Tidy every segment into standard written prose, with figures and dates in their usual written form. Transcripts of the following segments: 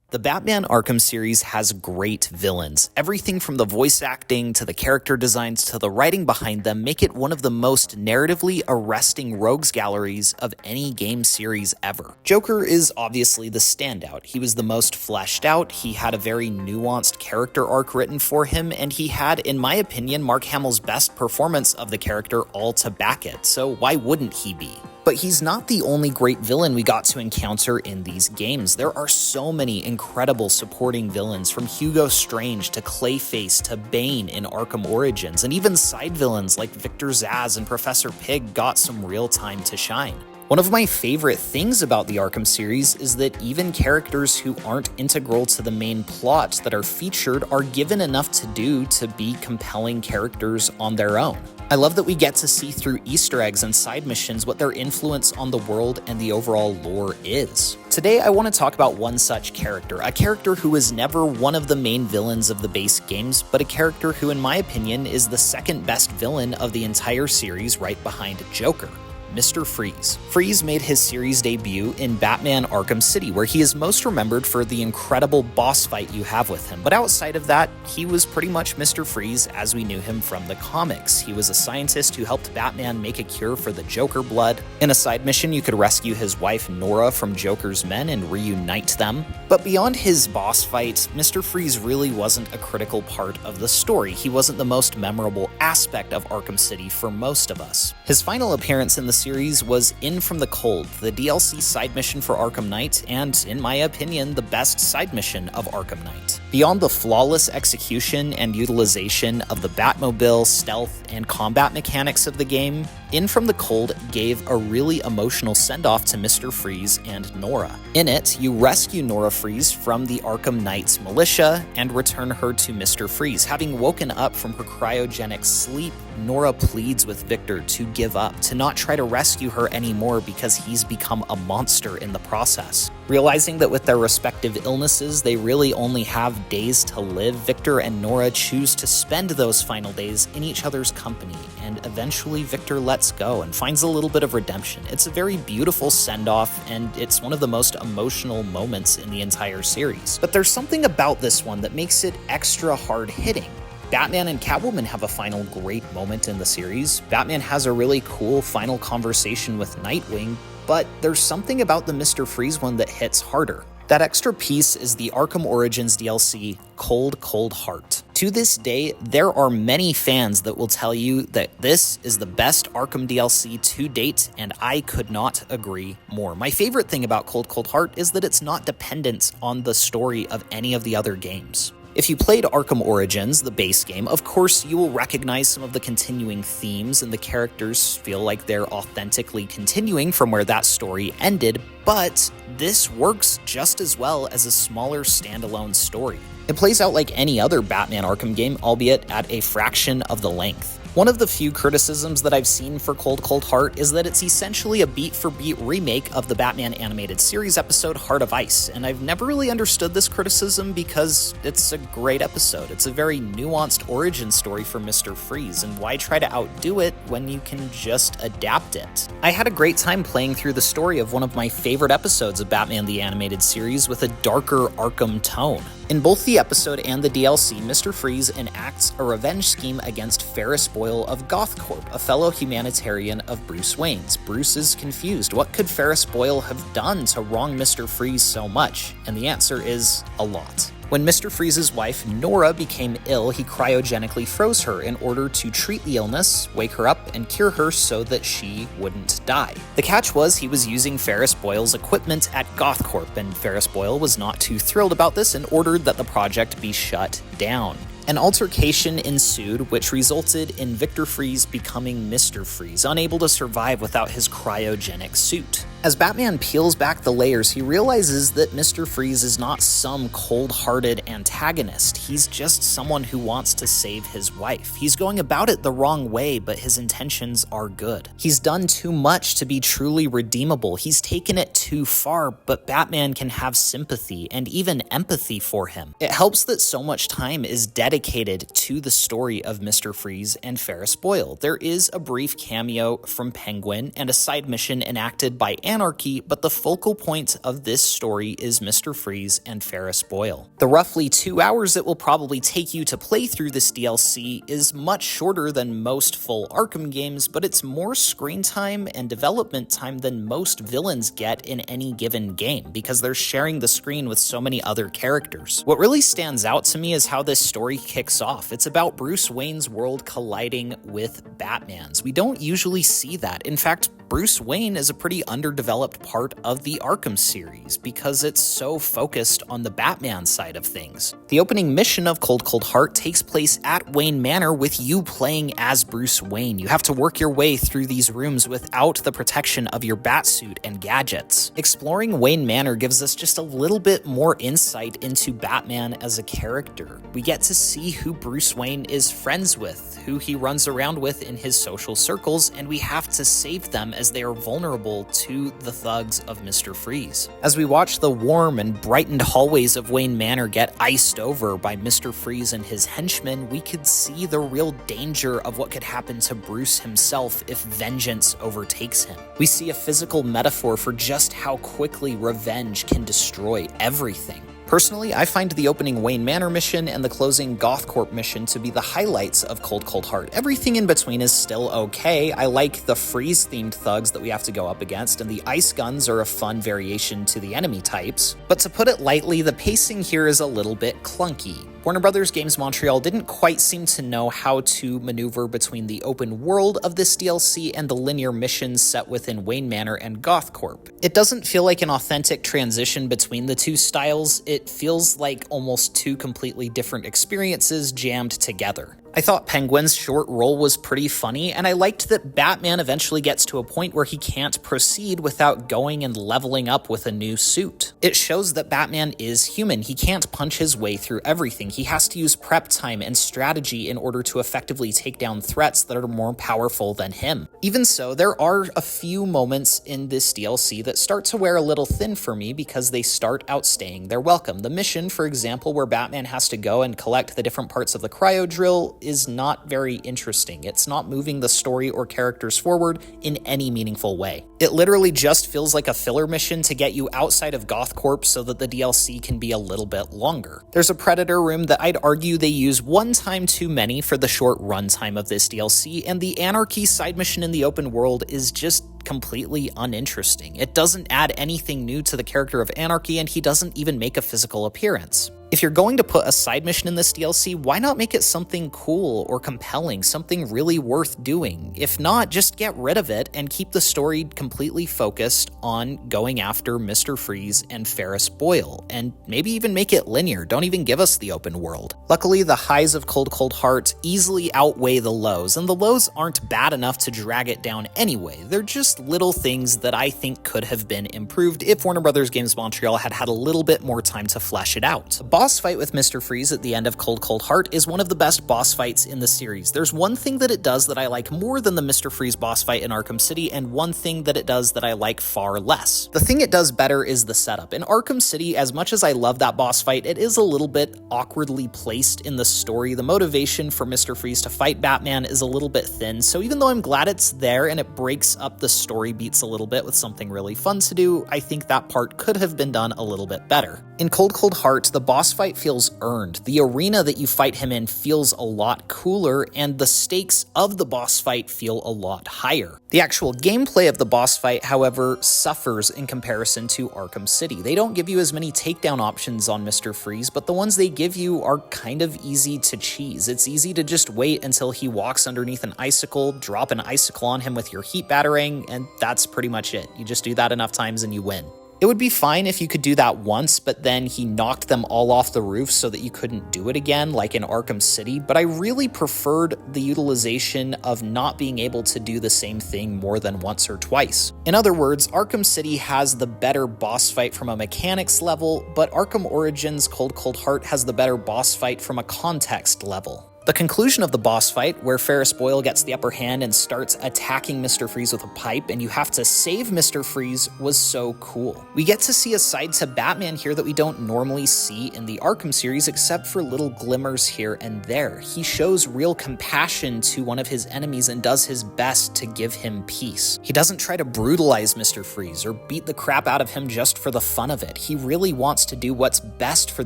The Batman Arkham series has great villains. Everything from the voice acting to the character designs to the writing behind them make it one of the most narratively arresting rogues galleries of any game series ever. Joker is obviously the standout. He was the most fleshed out, he had a very nuanced character arc written for him, and he had, in my opinion, Mark Hamill's best performance of the character all to back it, so why wouldn't he be? But he's not the only great villain we got to encounter in these games. There are so many incredible supporting villains, from Hugo Strange to Clayface to Bane in Arkham Origins, and even side villains like Victor Zsasz and Professor Pig got some real time to shine. One of my favorite things about the Arkham series is that even characters who aren't integral to the main plot that are featured are given enough to do to be compelling characters on their own. I love that we get to see through Easter eggs and side missions what their influence on the world and the overall lore is. Today I want to talk about one such character, a character who is never one of the main villains of the base games, but a character who in my opinion is the second best villain of the entire series, right behind Joker. Mr. Freeze. Freeze made his series debut in Batman Arkham City, where he is most remembered for the incredible boss fight you have with him. But outside of that, he was pretty much Mr. Freeze as we knew him from the comics. He was a scientist who helped Batman make a cure for the Joker blood. In a side mission, you could rescue his wife Nora from Joker's men and reunite them. But beyond his boss fight, Mr. Freeze really wasn't a critical part of the story. He wasn't the most memorable aspect of Arkham City for most of us. His final appearance in the series was In From the Cold, the DLC side mission for Arkham Knight, and, in my opinion, the best side mission of Arkham Knight. Beyond the flawless execution and utilization of the Batmobile, stealth, and combat mechanics of the game, In From the Cold gave a really emotional send-off to Mr. Freeze and Nora. In it, you rescue Nora Freeze from the Arkham Knight's militia and return her to Mr. Freeze. Having woken up from her cryogenic sleep, Nora pleads with Victor to give up, to not try to rescue her anymore because he's become a monster in the process. Realizing that with their respective illnesses, they really only have days to live, Victor and Nora choose to spend those final days in each other's company, and eventually Victor lets go and finds a little bit of redemption. It's a very beautiful send-off, and it's one of the most emotional moments in the entire series. But there's something about this one that makes it extra hard-hitting. Batman and Catwoman have a final great moment in the series. Batman has a really cool final conversation with Nightwing, but there's something about the Mr. Freeze one that hits harder. That extra piece is the Arkham Origins DLC, Cold, Cold Heart. To this day, there are many fans that will tell you that this is the best Arkham DLC to date, and I could not agree more. My favorite thing about Cold, Cold Heart is that it's not dependent on the story of any of the other games. If you played Arkham Origins, the base game, of course you will recognize some of the continuing themes and the characters feel like they're authentically continuing from where that story ended, but this works just as well as a smaller standalone story. It plays out like any other Batman Arkham game, albeit at a fraction of the length. One of the few criticisms that I've seen for Cold Cold Heart is that it's essentially a beat-for-beat remake of the Batman animated series episode Heart of Ice, and I've never really understood this criticism because it's a great episode. It's a very nuanced origin story for Mr. Freeze, and why try to outdo it when you can just adapt it? I had a great time playing through the story of one of my favorite episodes of Batman the Animated Series with a darker Arkham tone. In both the episode and the DLC, Mr. Freeze enacts a revenge scheme against Ferris Boyle of Gothcorp, a fellow humanitarian of Bruce Wayne's. Bruce is confused. What could Ferris Boyle have done to wrong Mr. Freeze so much? And the answer is a lot. When Mr. Freeze's wife, Nora, became ill, he cryogenically froze her in order to treat the illness, wake her up, and cure her so that she wouldn't die. The catch was he was using Ferris Boyle's equipment at Gothcorp, and Ferris Boyle was not too thrilled about this and ordered that the project be shut down. An altercation ensued, which resulted in Victor Freeze becoming Mr. Freeze, unable to survive without his cryogenic suit. As Batman peels back the layers, he realizes that Mr. Freeze is not some cold-hearted antagonist. He's just someone who wants to save his wife. He's going about it the wrong way, but his intentions are good. He's done too much to be truly redeemable. He's taken it too far, but Batman can have sympathy and even empathy for him. It helps that so much time is dedicated to the story of Mr. Freeze and Ferris Boyle. There is a brief cameo from Penguin and a side mission enacted by Anarchy, but the focal point of this story is Mr. Freeze and Ferris Boyle. The roughly 2 hours it will probably take you to play through this DLC is much shorter than most full Arkham games, but it's more screen time and development time than most villains get in any given game, because they're sharing the screen with so many other characters. What really stands out to me is how this story kicks off. It's about Bruce Wayne's world colliding with Batman's. We don't usually see that. In fact, Bruce Wayne is a pretty underdeveloped part of the Arkham series because it's so focused on the Batman side of things. The opening mission of Cold Cold Heart takes place at Wayne Manor with you playing as Bruce Wayne. You have to work your way through these rooms without the protection of your batsuit and gadgets. Exploring Wayne Manor gives us just a little bit more insight into Batman as a character. We get to see who Bruce Wayne is friends with, who he runs around with in his social circles, and we have to save them as they are vulnerable to the thugs of Mr. Freeze. As we watch the warm and brightened hallways of Wayne Manor get iced over by Mr. Freeze and his henchmen, we could see the real danger of what could happen to Bruce himself if vengeance overtakes him. We see a physical metaphor for just how quickly revenge can destroy everything. Personally, I find the opening Wayne Manor mission and the closing Gothcorp mission to be the highlights of Cold Cold Heart. Everything in between is still okay. I like the Freeze-themed thugs that we have to go up against, and the ice guns are a fun variation to the enemy types. But to put it lightly, the pacing here is a little bit clunky. Warner Bros. Games Montreal didn't quite seem to know how to maneuver between the open world of this DLC and the linear missions set within Wayne Manor and Gothcorp. It doesn't feel like an authentic transition between the two styles. It feels like almost two completely different experiences jammed together. I thought Penguin's short role was pretty funny, and I liked that Batman eventually gets to a point where he can't proceed without going and leveling up with a new suit. It shows that Batman is human. He can't punch his way through everything. He has to use prep time and strategy in order to effectively take down threats that are more powerful than him. Even so, there are a few moments in this DLC that start to wear a little thin for me because they start outstaying their welcome. The mission, for example, where Batman has to go and collect the different parts of the cryo drill is not very interesting. It's not moving the story or characters forward in any meaningful way. It literally just feels like a filler mission to get you outside of Gothcorp so that the DLC can be a little bit longer. There's a Predator room that I'd argue they use one time too many for the short runtime of this DLC, and the Anarchy side mission in the open world is just completely uninteresting. It doesn't add anything new to the character of Anarchy, and he doesn't even make a physical appearance. If you're going to put a side mission in this DLC, why not make it something cool or compelling, something really worth doing? If not, just get rid of it and keep the story completely focused on going after Mr. Freeze and Ferris Boyle, and maybe even make it linear. Don't even give us the open world. Luckily, the highs of Cold Cold Heart easily outweigh the lows, and the lows aren't bad enough to drag it down anyway. They're just little things that I think could have been improved if Warner Bros. Games Montreal had had a little bit more time to flesh it out. The boss fight with Mr. Freeze at the end of Cold Cold Heart is one of the best boss fights in the series. There's one thing that it does that I like more than the Mr. Freeze boss fight in Arkham City, and one thing that it does that I like far less. The thing it does better is the setup. In Arkham City, as much as I love that boss fight, it is a little bit awkwardly placed in the story. The motivation for Mr. Freeze to fight Batman is a little bit thin, so even though I'm glad it's there and it breaks up the story beats a little bit with something really fun to do, I think that part could have been done a little bit better. In Cold Cold Heart, the boss fight feels earned. The arena that you fight him in feels a lot cooler, and the stakes of the boss fight feel a lot higher. The actual gameplay of the boss fight, however, suffers in comparison to Arkham City. They don't give you as many takedown options on Mr. Freeze, but the ones they give you are kind of easy to cheese. It's easy to just wait until he walks underneath an icicle, drop an icicle on him with your heat batarang, and that's pretty much it. You just do that enough times and you win. It would be fine if you could do that once, but then he knocked them all off the roof so that you couldn't do it again, like in Arkham City, but I really preferred the utilization of not being able to do the same thing more than once or twice. In other words, Arkham City has the better boss fight from a mechanics level, but Arkham Origins Cold Cold Heart has the better boss fight from a context level. The conclusion of the boss fight, where Ferris Boyle gets the upper hand and starts attacking Mr. Freeze with a pipe and you have to save Mr. Freeze, was so cool. We get to see a side to Batman here that we don't normally see in the Arkham series except for little glimmers here and there. He shows real compassion to one of his enemies and does his best to give him peace. He doesn't try to brutalize Mr. Freeze or beat the crap out of him just for the fun of it. He really wants to do what's best for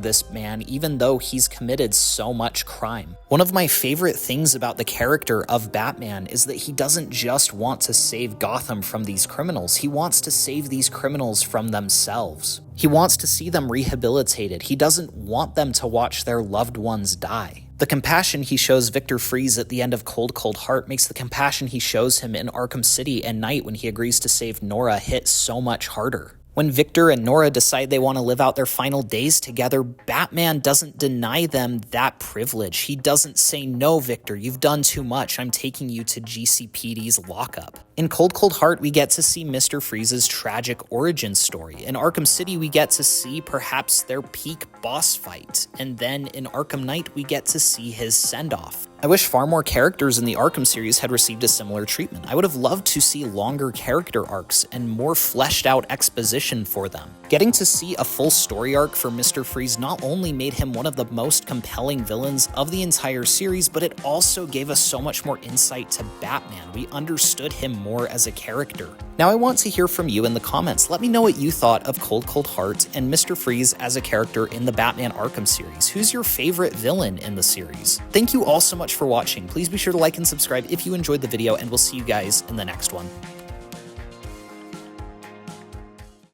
this man even though he's committed so much crime. One of my favorite things about the character of Batman is that he doesn't just want to save Gotham from these criminals, he wants to save these criminals from themselves. He wants to see them rehabilitated. He doesn't want them to watch their loved ones die. The compassion he shows Victor Freeze at the end of Cold Cold Heart makes the compassion he shows him in Arkham City at night when he agrees to save Nora hit so much harder. When Victor and Nora decide they want to live out their final days together, Batman doesn't deny them that privilege. He doesn't say, "No, Victor, you've done too much. I'm taking you to GCPD's lockup." In Cold Cold Heart, we get to see Mr. Freeze's tragic origin story. In Arkham City, we get to see perhaps their peak boss fight. And then in Arkham Knight, we get to see his send-off. I wish far more characters in the Arkham series had received a similar treatment. I would have loved to see longer character arcs and more fleshed out exposition for them. Getting to see a full story arc for Mr. Freeze not only made him one of the most compelling villains of the entire series, but it also gave us so much more insight to Batman. We understood him more as a character. Now I want to hear from you in the comments. Let me know what you thought of Cold Cold Heart and Mr. Freeze as a character in the Batman Arkham series. Who's your favorite villain in the series? Thank you all so much for watching. Please be sure to like and subscribe if you enjoyed the video, and we'll see you guys in the next one.